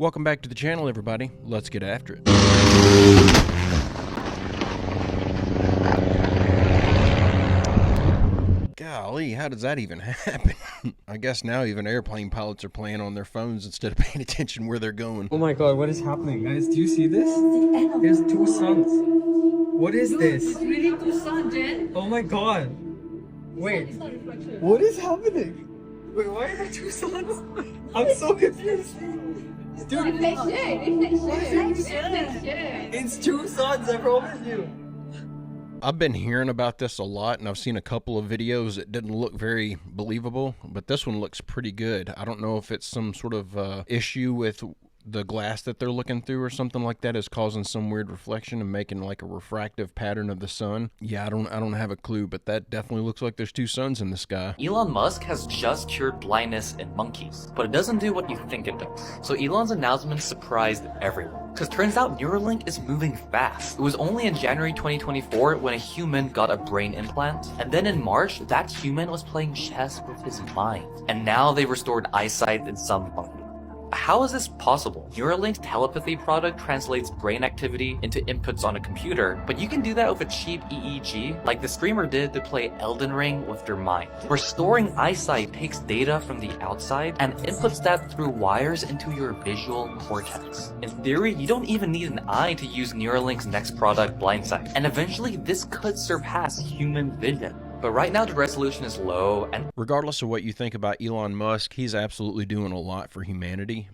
Welcome back to the channel, everybody. Let's get after it. Golly, how does that even happen? I guess now even airplane pilots are playing on their phones instead of paying attention where they're going. Oh my god, what is happening? Guys, do you see this? There's two suns. What is this? It's really two suns, Jen. Oh my god. Wait, what is happening? Wait, why are there two suns? I'm so confused. Dude, it's two suns, I promise you. I've been hearing about this a lot, and I've seen a couple of videos that didn't look very believable, but this one looks pretty good. I don't know if it's some sort of issue with the glass that they're looking through or something like that is causing some weird reflection and making like a refractive pattern of the sun. Yeah, I don't have a clue, but that definitely looks like there's two suns in the sky. Elon Musk has just cured blindness in monkeys, but it doesn't do what you think it does. So Elon's announcement surprised everyone, because turns out Neuralink is moving fast. It was only in January 2024 when a human got a brain implant, and then in March, that human was playing chess with his mind. And now they restored eyesight in some monkeys. How is this possible? Neuralink's telepathy product translates brain activity into inputs on a computer, but you can do that with a cheap EEG, like the streamer did to play Elden Ring with your mind. Restoring eyesight takes data from the outside and inputs that through wires into your visual cortex. In theory, you don't even need an eye to use Neuralink's next product, Blindsight, and eventually this could surpass human vision. But right now the resolution is low, and regardless of what you think about Elon Musk, he's absolutely doing a lot for humanity.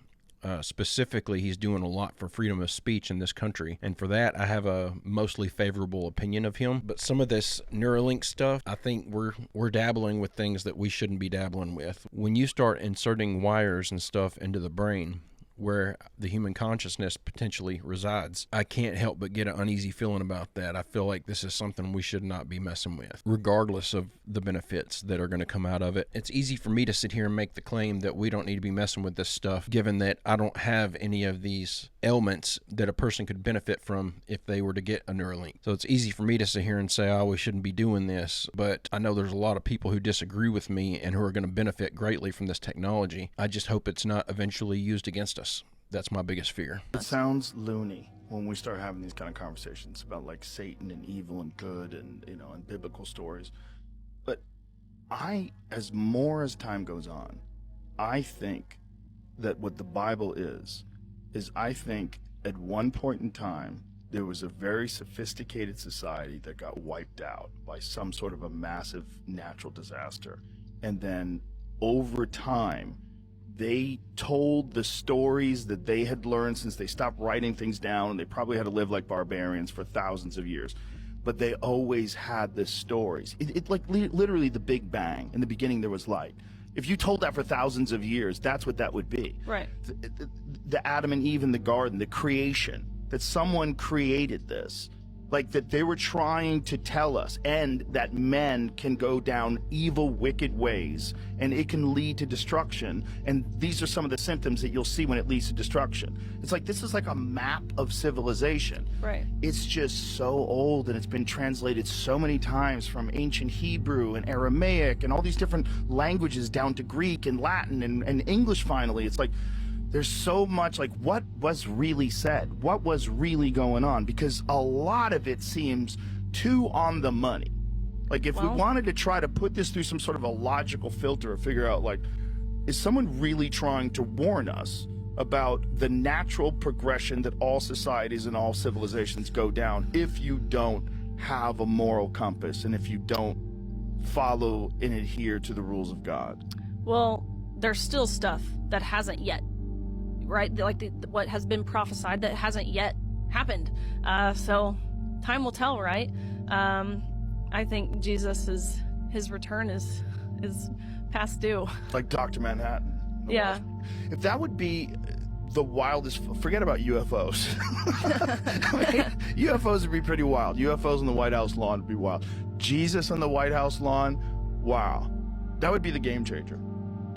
Specifically, he's doing a lot for freedom of speech in this country, and for that I have a mostly favorable opinion of him. But some of this Neuralink stuff, I think we're dabbling with things that we shouldn't be dabbling with. When you start inserting wires and stuff into the brain where the human consciousness potentially resides, I can't help but get an uneasy feeling about that. I feel like this is something we should not be messing with, regardless of the benefits that are going to come out of it. It's easy for me to sit here and make the claim that we don't need to be messing with this stuff, given that I don't have any of these ailments that a person could benefit from if they were to get a Neuralink. So it's easy for me to sit here and say, oh, we shouldn't be doing this, but I know there's a lot of people who disagree with me and who are going to benefit greatly from this technology. I just hope it's not eventually used against us. That's my biggest fear. It sounds loony when we start having these kind of conversations about like Satan and evil and good and, you know, and biblical stories. But as time goes on, I think that what the Bible is I think at one point in time, there was a very sophisticated society that got wiped out by some sort of a massive natural disaster. And then over time, they told the stories that they had learned since they stopped writing things down, and they probably had to live like barbarians for thousands of years. But they always had the stories. It like literally the Big Bang. In the beginning, there was light. If you told that for thousands of years, that's what that would be. Right. The Adam and Eve in the garden, the creation, that someone created this. Like that they were trying to tell us, and that men can go down evil, wicked ways, and it can lead to destruction. And these are some of the symptoms that you'll see when it leads to destruction. It's like, this is like a map of civilization. Right. It's just so old, and it's been translated so many times from ancient Hebrew and Aramaic and all these different languages down to Greek and Latin and English finally. It's like, there's so much, like, what was really said? What was really going on? Because a lot of it seems too on the money. Like, if we wanted to try to put this through some sort of a logical filter or figure out, like, is someone really trying to warn us about the natural progression that all societies and all civilizations go down if you don't have a moral compass and if you don't follow and adhere to the rules of God? Well, there's still stuff that hasn't yet, right? Like what has been prophesied that hasn't yet happened. So time will tell, right? I think his return is past due. Like Dr. Manhattan. Yeah. If that would be the wildest, forget about UFOs. I mean, UFOs would be pretty wild. UFOs on the White House lawn would be wild. Jesus on the White House lawn, wow. That would be the game changer.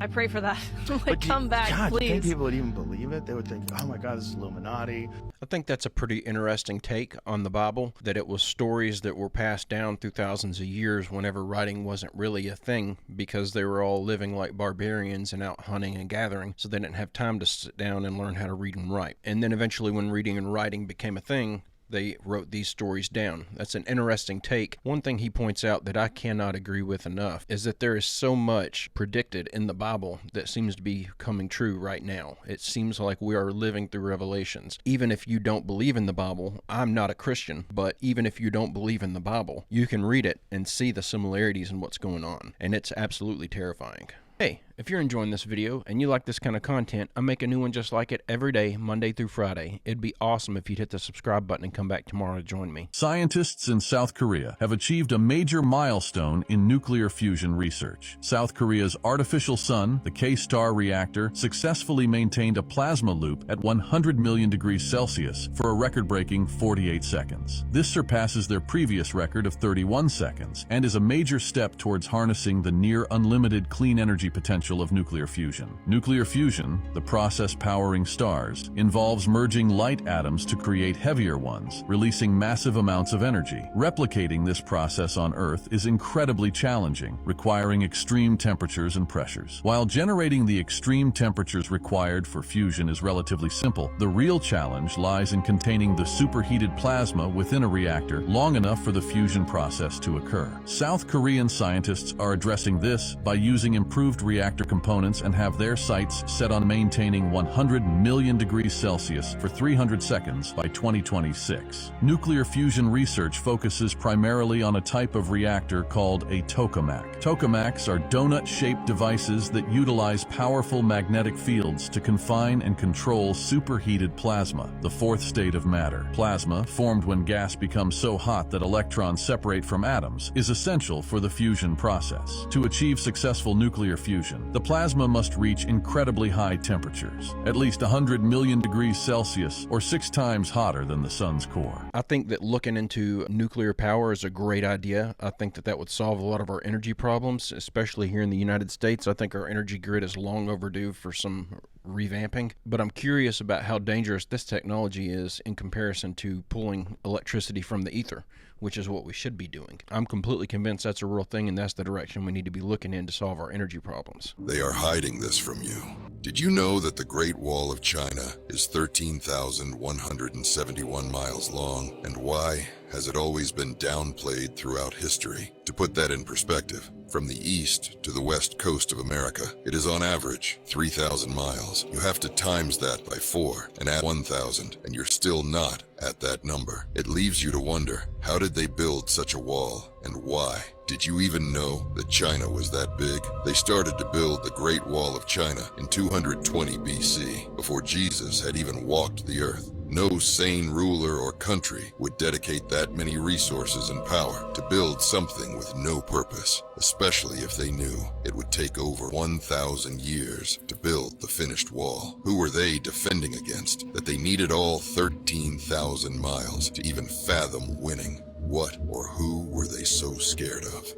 I pray for that. Like, But come back, God, do you think please. people would even believe it? They would think, oh my God, this is Illuminati. I think that's a pretty interesting take on the Bible, that it was stories that were passed down through thousands of years whenever writing wasn't really a thing, because they were all living like barbarians and out hunting and gathering, so they didn't have time to sit down and learn how to read and write. And then eventually when reading and writing became a thing, they wrote these stories down. That's an interesting take. One thing he points out that I cannot agree with enough is that there is so much predicted in the Bible that seems to be coming true right now. It seems like we are living through revelations. Even if you don't believe in the Bible, I'm not a Christian, but even if you don't believe in the Bible, you can read it and see the similarities in what's going on, and it's absolutely terrifying. Hey, if you're enjoying this video and you like this kind of content, I make a new one just like it every day, Monday through Friday. It'd be awesome if you'd hit the subscribe button and come back tomorrow to join me. Scientists in South Korea have achieved a major milestone in nuclear fusion research. South Korea's artificial sun, the K-Star reactor, successfully maintained a plasma loop at 100 million degrees Celsius for a record-breaking 48 seconds. This surpasses their previous record of 31 seconds and is a major step towards harnessing the near-unlimited clean energy potential of nuclear fusion. Nuclear fusion, the process powering stars, involves merging light atoms to create heavier ones, releasing massive amounts of energy. Replicating this process on Earth is incredibly challenging, requiring extreme temperatures and pressures. While generating the extreme temperatures required for fusion is relatively simple, the real challenge lies in containing the superheated plasma within a reactor long enough for the fusion process to occur. South Korean scientists are addressing this by using improved reactor components and have their sights set on maintaining 100 million degrees Celsius for 300 seconds by 2026. Nuclear fusion research focuses primarily on a type of reactor called a tokamak. Tokamaks are donut-shaped devices that utilize powerful magnetic fields to confine and control superheated plasma, the fourth state of matter. Plasma, formed when gas becomes so hot that electrons separate from atoms, is essential for the fusion process. To achieve successful nuclear fusion, the plasma must reach incredibly high temperatures, at least 100 million degrees Celsius, or 6 times hotter than the sun's core. I think that looking into nuclear power is a great idea. I think that that would solve a lot of our energy problems, especially here in the United States. I think our energy grid is long overdue for some revamping, but I'm curious about how dangerous this technology is in comparison to pulling electricity from the ether, which is what we should be doing. I'm completely convinced that's a real thing, and that's the direction we need to be looking in to solve our energy problems. They are hiding this from you. Did you know that the Great Wall of China is 13,171 miles long? And why has it always been downplayed throughout history? To put that in perspective, from the east to the west coast of America, it is on average 3,000 miles. You have to times that by 4 and add 1,000, and you're still not at that number. It leaves you to wonder, how did they build such a wall, and why? Did you even know that China was that big? They started to build the Great Wall of China in 220 BC, before Jesus had even walked the earth. No sane ruler or country would dedicate that many resources and power to build something with no purpose, especially if they knew it would take over 1,000 years to build the finished wall. Who were they defending against that they needed all 13,000 miles to even fathom winning? What or who were they so scared of?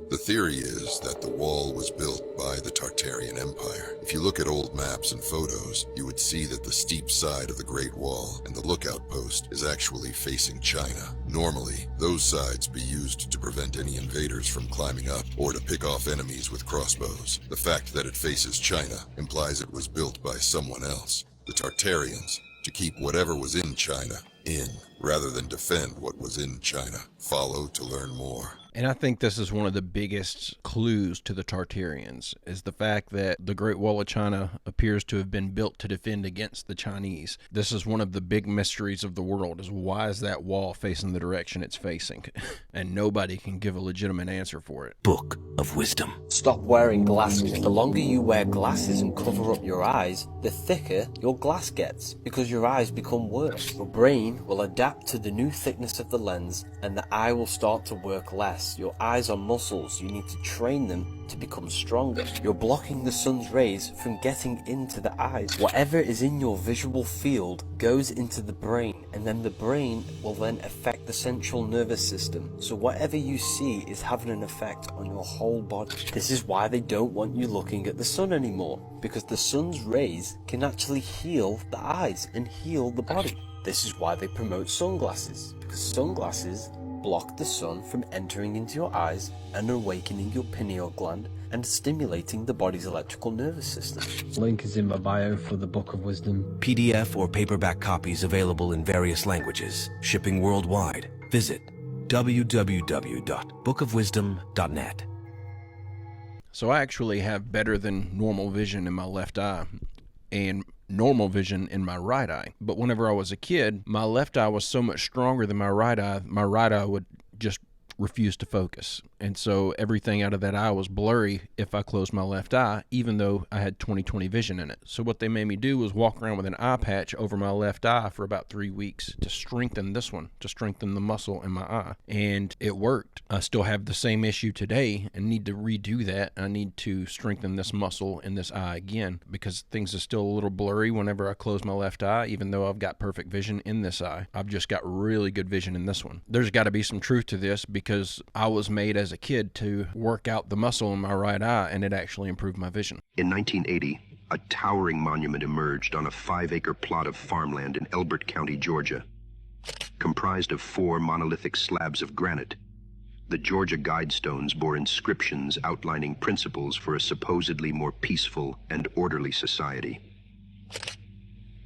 The theory is that the wall was built by the Tartarian Empire. If you look at old maps and photos, you would see that the steep side of the Great Wall and the lookout post is actually facing China. Normally, those sides be used to prevent any invaders from climbing up or to pick off enemies with crossbows. The fact that it faces China implies it was built by someone else, the Tartarians, to keep whatever was in China in, rather than defend what was in China. Follow to learn more. And I think this is one of the biggest clues to the Tartarians, is the fact that the Great Wall of China appears to have been built to defend against the Chinese. This is one of the big mysteries of the world, is why is that wall facing the direction it's facing? And nobody can give a legitimate answer for it. Book of Wisdom. Stop wearing glasses. The longer you wear glasses and cover up your eyes, the thicker your glass gets, because your eyes become worse. Your brain will adapt to the new thickness of the lens, and the eye will start to work less. Yes, your eyes are muscles. You need to train them to become stronger. You're blocking the sun's rays from getting into the eyes. Whatever is in your visual field goes into the brain, and then the brain will then affect the central nervous system. So whatever you see is having an effect on your whole body. This is why they don't want you looking at the sun anymore, because the sun's rays can actually heal the eyes and heal the body. This is why they promote sunglasses, because sunglasses block the sun from entering into your eyes and awakening your pineal gland and stimulating the body's electrical nervous system. Link is in my bio for the Book of Wisdom. PDF or paperback copies available in various languages, shipping worldwide. Visit www.bookofwisdom.net. So I actually have better than normal vision in my left eye and normal vision in my right eye. But whenever I was a kid, my left eye was so much stronger than my right eye would just refuse to focus. And so everything out of that eye was blurry if I closed my left eye, even though I had 20/20 vision in it. So what they made me do was walk around with an eye patch over my left eye for about 3 weeks to strengthen this one, to strengthen the muscle in my eye. And it worked. I still have the same issue today and need to redo that. I need to strengthen this muscle in this eye again because things are still a little blurry whenever I close my left eye, even though I've got perfect vision in this eye. I've just got really good vision in this one. There's got to be some truth to this because I was made as a kid to work out the muscle in my right eye, and it actually improved my vision. In 1980, a towering monument emerged on a 5-acre plot of farmland in Elbert County, Georgia. Comprised of 4 monolithic slabs of granite, the Georgia Guidestones bore inscriptions outlining principles for a supposedly more peaceful and orderly society.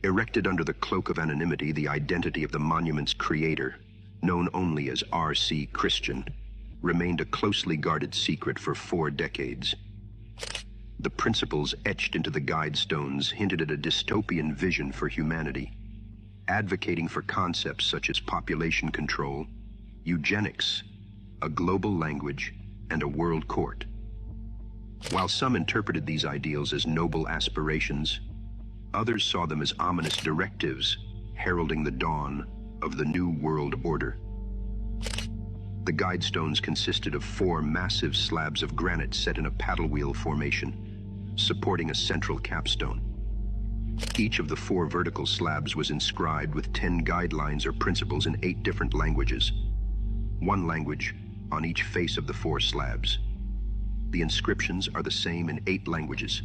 Erected under the cloak of anonymity, the identity of the monument's creator, known only as R.C. Christian, remained a closely guarded secret for 4 decades. The principles etched into the Guidestones hinted at a dystopian vision for humanity, advocating for concepts such as population control, eugenics, a global language, and a world court. While some interpreted these ideals as noble aspirations, others saw them as ominous directives heralding the dawn of the New World Order. The Guidestones consisted of 4 massive slabs of granite set in a paddle wheel formation, supporting a central capstone. Each of the 4 vertical slabs was inscribed with 10 guidelines or principles in 8 different languages, 1 language on each face of the 4 slabs. The inscriptions are the same in 8 languages: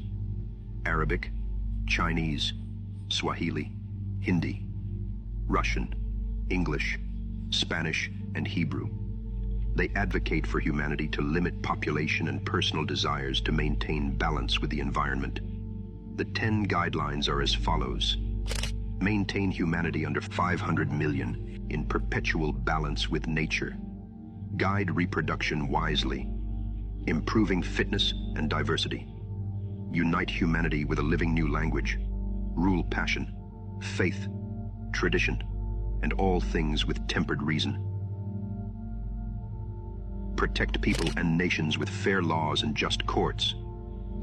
Arabic, Chinese, Swahili, Hindi, Russian, English, Spanish, and Hebrew. They advocate for humanity to limit population and personal desires to maintain balance with the environment. The 10 guidelines are as follows. Maintain humanity under 500 million in perpetual balance with nature. Guide reproduction wisely. Improving fitness and diversity. Unite humanity with a living new language. Rule passion, faith, tradition, and all things with tempered reason. Protect people and nations with fair laws and just courts.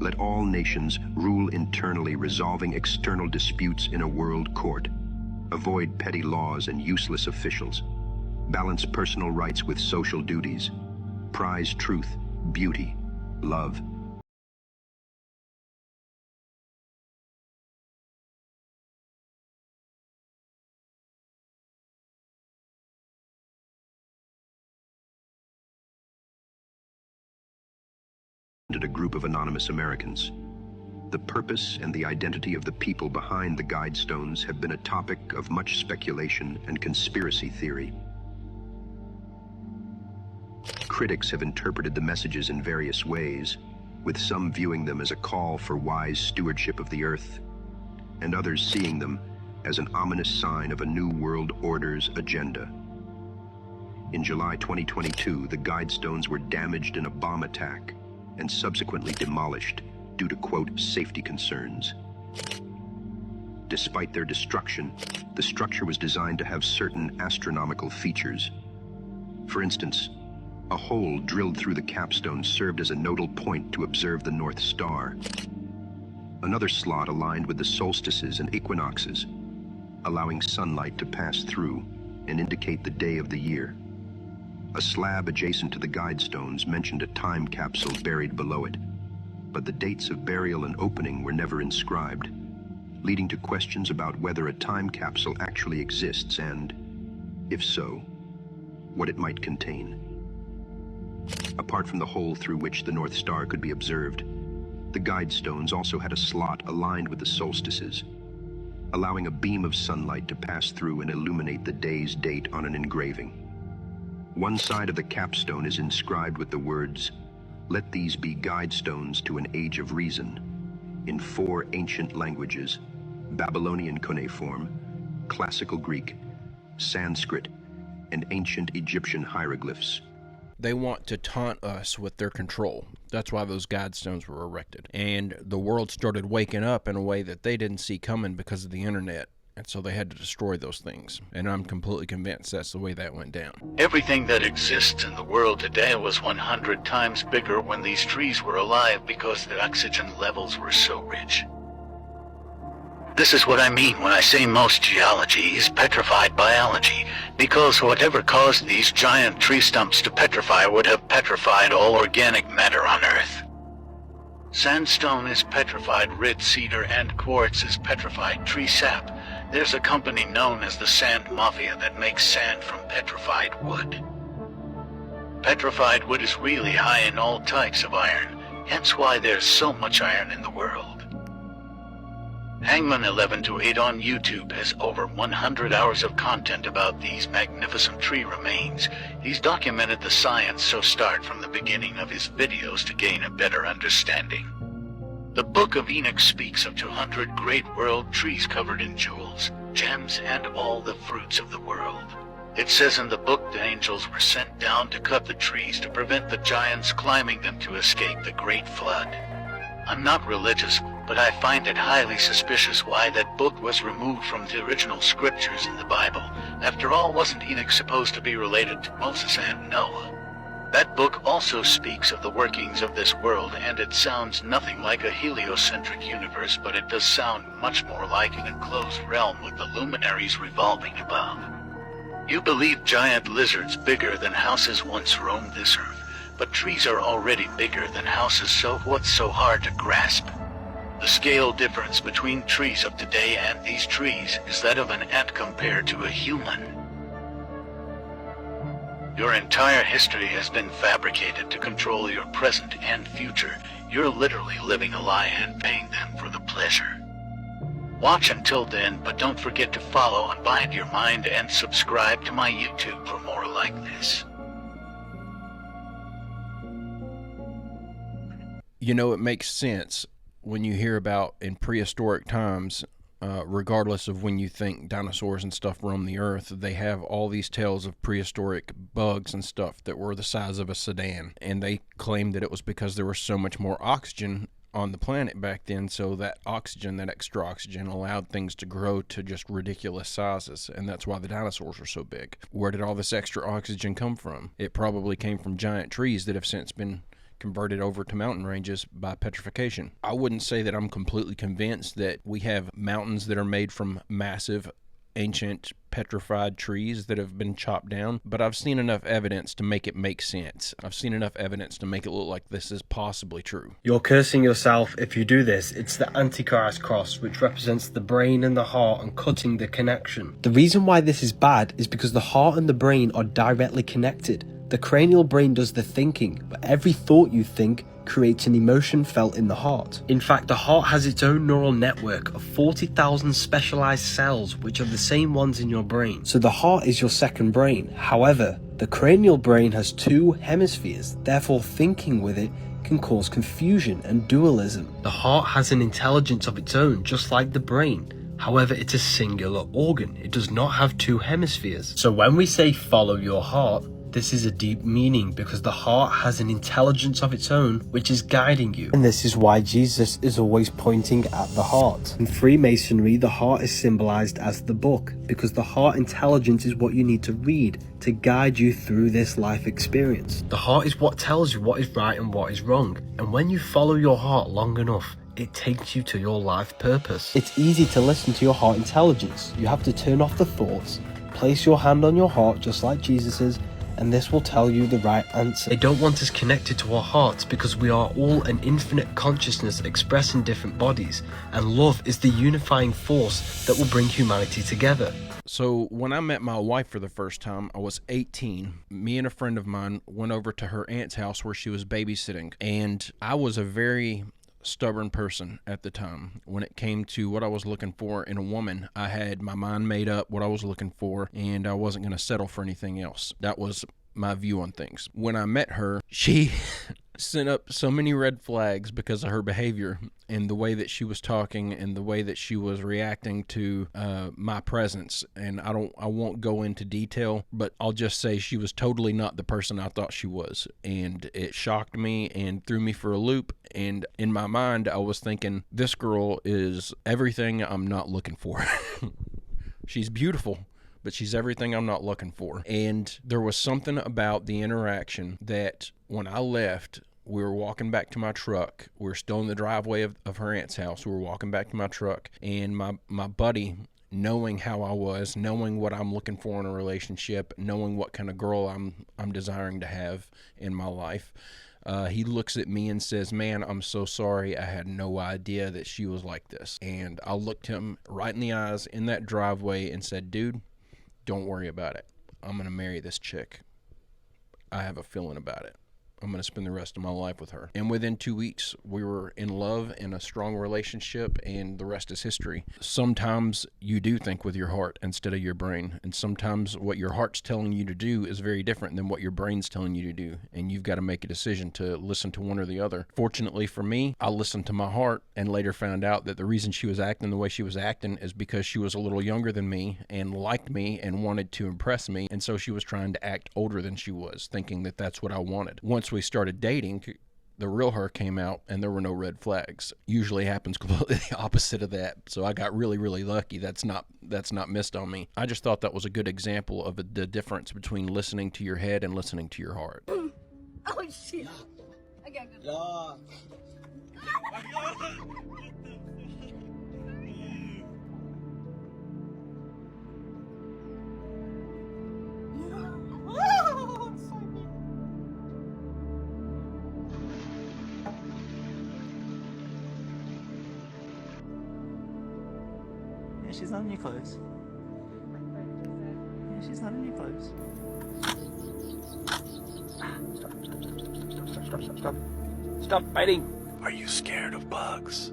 Let all nations rule internally, resolving external disputes in a world court. Avoid petty laws and useless officials. Balance personal rights with social duties. Prize truth, beauty, love. A group of anonymous Americans. The purpose and the identity of the people behind the Guidestones have been a topic of much speculation and conspiracy theory. Critics have interpreted the messages in various ways, with some viewing them as a call for wise stewardship of the earth, and others seeing them as an ominous sign of a new world order's agenda. In July 2022, the Guidestones were damaged in a bomb attack and subsequently demolished due to, quote, safety concerns. Despite their destruction, the structure was designed to have certain astronomical features. For instance, a hole drilled through the capstone served as a nodal point to observe the North Star. Another slot aligned with the solstices and equinoxes, allowing sunlight to pass through and indicate the day of the year. A slab adjacent to the Guidestones mentioned a time capsule buried below it, but the dates of burial and opening were never inscribed, leading to questions about whether a time capsule actually exists and, if so, what it might contain. Apart from the hole through which the North Star could be observed, the Guidestones also had a slot aligned with the solstices, allowing a beam of sunlight to pass through and illuminate the day's date on an engraving. One side of the capstone is inscribed with the words, "Let these be Guidestones to an age of reason," in 4 ancient languages: Babylonian cuneiform, Classical Greek, Sanskrit, and ancient Egyptian hieroglyphs. They want to taunt us with their control. That's why those Guidestones were erected. And the world started waking up in a way that they didn't see coming because of the internet. And so they had to destroy those things. And I'm completely convinced that's the way that went down. Everything that exists in the world today was 100 times bigger when these trees were alive because the oxygen levels were so rich. This is what I mean when I say most geology is petrified biology, because whatever caused these giant tree stumps to petrify would have petrified all organic matter on Earth. Sandstone is petrified red cedar and quartz is petrified tree sap. There's a company known as the Sand Mafia that makes sand from petrified wood. Petrified wood is really high in all types of iron, hence why there's so much iron in the world. Hangman 1128 on YouTube has over 100 hours of content about these magnificent tree remains. He's documented the science, so start from the beginning of his videos to gain a better understanding. The Book of Enoch speaks of 200 great world trees covered in jewels, gems, and all the fruits of the world. It says in the book the angels were sent down to cut the trees to prevent the giants climbing them to escape the great flood. I'm not religious, but I find it highly suspicious why that book was removed from the original scriptures in the Bible. After all, wasn't Enoch supposed to be related to Moses and Noah? That book also speaks of the workings of this world, and it sounds nothing like a heliocentric universe, but it does sound much more like an enclosed realm with the luminaries revolving above. You believe giant lizards bigger than houses once roamed this earth, but trees are already bigger than houses, so what's so hard to grasp? The scale difference between trees of today and these trees is that of an ant compared to a human. Your entire history has been fabricated to control your present and future. You're literally living a lie and paying them for the pleasure. Watch until then, but don't forget to follow Unbind Your Mind and subscribe to my YouTube for more like this. You know, it makes sense when you hear about in prehistoric times, regardless of when you think dinosaurs and stuff roamed the earth, they have all these tales of prehistoric bugs and stuff that were the size of a sedan. And they claimed that it was because there was so much more oxygen on the planet back then, so that oxygen, that extra oxygen, allowed things to grow to just ridiculous sizes, and that's why the dinosaurs were so big. Where did all this extra oxygen come from? It probably came from giant trees that have since been converted over to mountain ranges by petrification. I wouldn't say that I'm completely convinced that we have mountains that are made from massive ancient petrified trees that have been chopped down, but I've seen enough evidence to make it make sense. I've seen enough evidence to make it look like this is possibly true. You're cursing yourself if you do this. It's the Antichrist cross, which represents the brain and the heart and cutting the connection. The reason why this is bad is because the heart and the brain are directly connected. The cranial brain does the thinking, but every thought you think creates an emotion felt in the heart. In fact, the heart has its own neural network of 40,000 specialized cells, which are the same ones in your brain. So the heart is your second brain. However, the cranial brain has 2 hemispheres, therefore thinking with it can cause confusion and dualism. The heart has an intelligence of its own, just like the brain. However, it's a singular organ. It does not have 2 hemispheres. So when we say follow your heart, this is a deep meaning because the heart has an intelligence of its own which is guiding you. And this is why Jesus is always pointing at the heart. In Freemasonry, the heart is symbolized as the book because the heart intelligence is what you need to read to guide you through this life experience. The heart is what tells you what is right and what is wrong. And when you follow your heart long enough, it takes you to your life purpose. It's easy to listen to your heart intelligence. You have to turn off the thoughts, place your hand on your heart just like Jesus's, and this will tell you the right answer. They don't want us connected to our hearts because we are all an infinite consciousness expressed in different bodies, and love is the unifying force that will bring humanity together. So when I met my wife for the first time, I was 18. Me and a friend of mine went over to her aunt's house where she was babysitting, and I was a very stubborn person at the time. When it came to what I was looking for in a woman, I had my mind made up what I was looking for, and I wasn't going to settle for anything else. That was my view on things. When I met her, she sent up so many red flags because of her behavior and the way that she was talking and the way that she was reacting to my presence. And I won't go into detail, but I'll just say she was totally not the person I thought she was. And it shocked me and threw me for a loop. And in my mind, I was thinking, this girl is everything I'm not looking for. She's beautiful, but she's everything I'm not looking for. And there was something about the interaction that when I left, we were walking back to my truck. We were still in the driveway of her aunt's house. We were walking back to my truck, and my buddy, knowing how I was, knowing what I'm looking for in a relationship, knowing what kind of girl I'm desiring to have in my life, he looks at me and says, "Man, I'm so sorry. I had no idea that she was like this." And I looked him right in the eyes in that driveway and said, "Dude, don't worry about it. I'm going to marry this chick. I have a feeling about it. I'm going to spend the rest of my life with her." And within 2 weeks, we were in love, in a strong relationship, and the rest is history. Sometimes you do think with your heart instead of your brain, and sometimes what your heart's telling you to do is very different than what your brain's telling you to do, and you've got to make a decision to listen to one or the other. Fortunately for me, I listened to my heart and later found out that the reason she was acting the way she was acting is because she was a little younger than me and liked me and wanted to impress me, and so she was trying to act older than she was, thinking that that's what I wanted. Once we started dating, the real her came out and there were no red flags. Usually happens completely the opposite of that. So I got really, really lucky. That's not missed on me. I just thought that was a good example of the difference between listening to your head and listening to your heart. Oh shit. I got good. Yeah, she's not in your clothes. Yeah, she's not in your clothes. Stop. Stop fighting. Are you scared of bugs?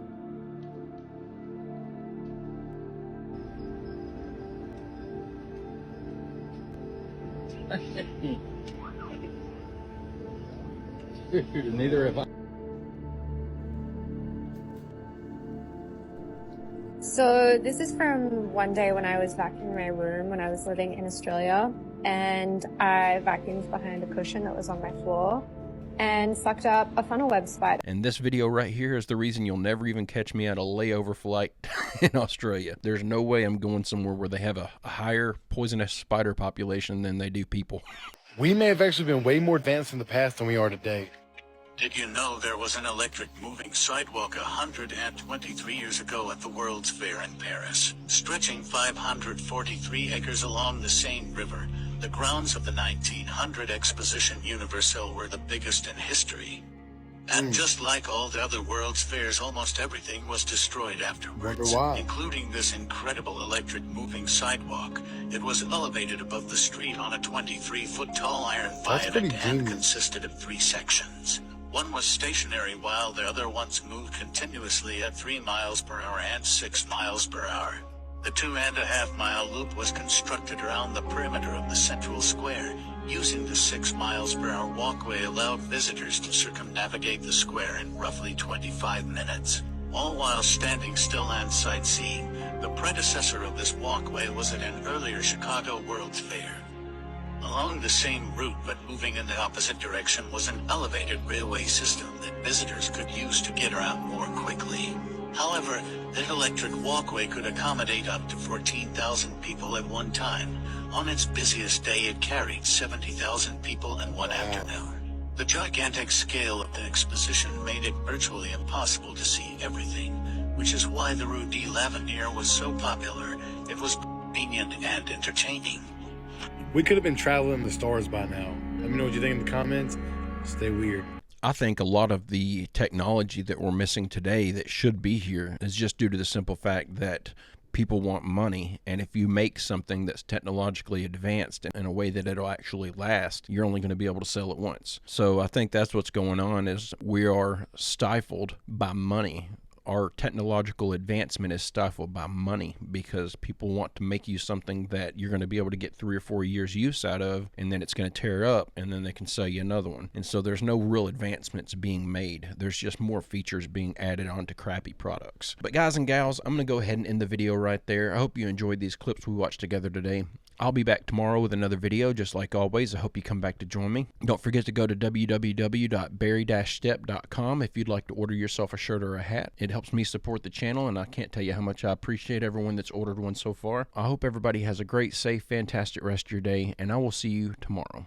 Neither have I. So this is from one day when I was vacuuming my room when I was living in Australia, and I vacuumed behind a cushion that was on my floor and sucked up a funnel web spider. And this video right here is the reason you'll never even catch me at a layover flight in Australia. There's no way I'm going somewhere where they have a higher poisonous spider population than they do people. We may have actually been way more advanced in the past than we are today. Did you know there was an electric moving sidewalk 123 years ago at the World's Fair in Paris, stretching 543 acres along the Seine River? The grounds of the 1900 Exposition Universelle were the biggest in history. And just like all the other World's Fairs, almost everything was destroyed afterwards, including this incredible electric moving sidewalk. It was elevated above the street on a 23-foot tall iron viaduct and consisted of 3 sections. One was stationary while the other ones moved continuously at 3 miles per hour and 6 miles per hour. The 2.5-mile loop was constructed around the perimeter of the central square. Using the 6 miles per hour walkway allowed visitors to circumnavigate the square in roughly 25 minutes, all while standing still and sightseeing. The predecessor of this walkway was at an earlier Chicago World's Fair. Along the same route but moving in the opposite direction was an elevated railway system that visitors could use to get around more quickly. However, that electric walkway could accommodate up to 14,000 people at one time. On its busiest day, it carried 70,000 people in one afternoon. The gigantic scale of the exposition made it virtually impossible to see everything, which is why the Rue de l'Avenir was so popular. It was convenient and entertaining. We could have been traveling the stars by now. Let me know what you think in the comments. Stay weird. I think a lot of the technology that we're missing today that should be here is just due to the simple fact that people want money, and if you make something that's technologically advanced in a way that it'll actually last, you're only going to be able to sell it once. So I think that's what's going on, is we are stifled by money. Our technological advancement is stifled by money because people want to make you something that you're going to be able to get 3 or 4 years use out of, and then it's going to tear up, and then they can sell you another one. And so there's no real advancements being made. There's just more features being added onto crappy products. But guys and gals, I'm going to go ahead and end the video right there. I hope you enjoyed these clips we watched together today. I'll be back tomorrow with another video, just like always. I hope you come back to join me. Don't forget to go to www.barry-stepp.com if you'd like to order yourself a shirt or a hat. It helps me support the channel, and I can't tell you how much I appreciate everyone that's ordered one so far. I hope everybody has a great, safe, fantastic rest of your day, and I will see you tomorrow.